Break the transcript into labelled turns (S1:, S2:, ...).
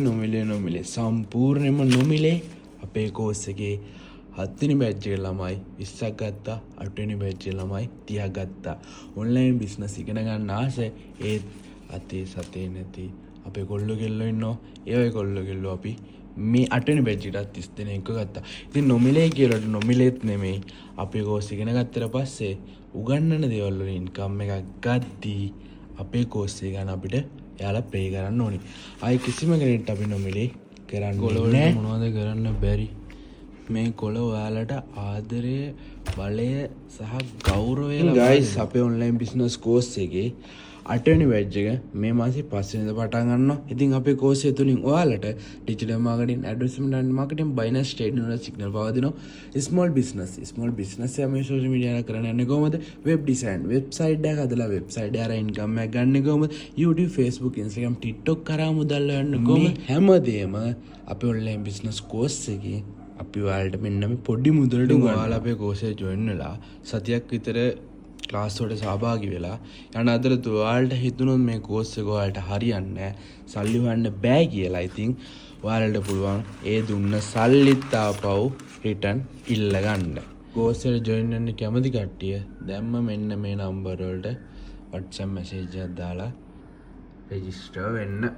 S1: නොමිලේ සම්පූර්ණයෙන්ම නොමිලේ අපේ කෝස් එකේ 7 වෙනි බැච් එකේ ළමයි 20ක් ගත්තා 8 වෙනි බැච් එකේ ළමයි 30ක් ගත්තා ඔන්ලයින් බිස්නස් ඉගෙන ගන්න ආස ඒත් අතේ සතේ නැති අපේ කොල්ලෝ කෙල්ලෝ ඉන්නවා ඒ වගේ කොල්ලෝ කෙල්ලෝ අපි මේ 8 වෙනි බැච් එකට 30 දෙනෙක් ගත්තා ඉතින් නොමිලේ කියලා නොමිලේත් නෙමෙයි අපේ කෝස් ඉගෙන ගත්තට පස්සේ උගන්නන දේවල් වලින් ඉන්කම් එකක් ගද්දී අපේ කෝස් එක ගන්න අපිට යාලා පේ කරන්න ඕනි. ආයි කිසිම කෙනෙක්ට අපි නොමිලේ කරන්නේ නැහැ. මොනවද කරන්න බැරි? මේ කොළ ඔයාලට ආදරය, බලය සහ ගෞරවය guys අපේ online business course එකේ 8 වෙනි batch එක මේ මාසේ 5 වෙනිදා පටන් ගන්නවා. ඉතින් අපේ course එක තුලින් ඔයාලට digital marketing, advertisement and marketing, binance trading වල signal පවා දෙනවා. small business එක මේ social media වල කරන්න යන්නේ කොහොමද? web design, website එකක් හදලා website එකේ income එකක් ගන්න කොහොමද? YouTube, Facebook, Instagram, TikTok කරා මුදල් හොයන්න කොහොමද? හැමදේම අපේ online business course එකේ අපි ඔයාලට මෙන්න මේ පොඩි මුදලට ඔයාලා අපේ course එක join වෙලා සතියක් විතර ක්ලාස් වලට සහභාගී වෙලා යන අතරතුර ඔයාලට හිතුනොත් මේ කෝස් එක ඔයාලට හරියන්නේ නැහැ සල්ලි හොයන්න බෑ කියලා. ඉතින් ඔයාලට පුළුවන් ඒ දුන්න සල්ලිත් ආපහු රිටර්න් ඉල්ල ගන්න. කෝස් එකට ජොයින් වෙන්න කැමති කට්ටිය දැම්ම මෙන්න මේ නම්බර් වලට WhatsApp message එකක් දාලා රෙජිස්ටර් වෙන්න.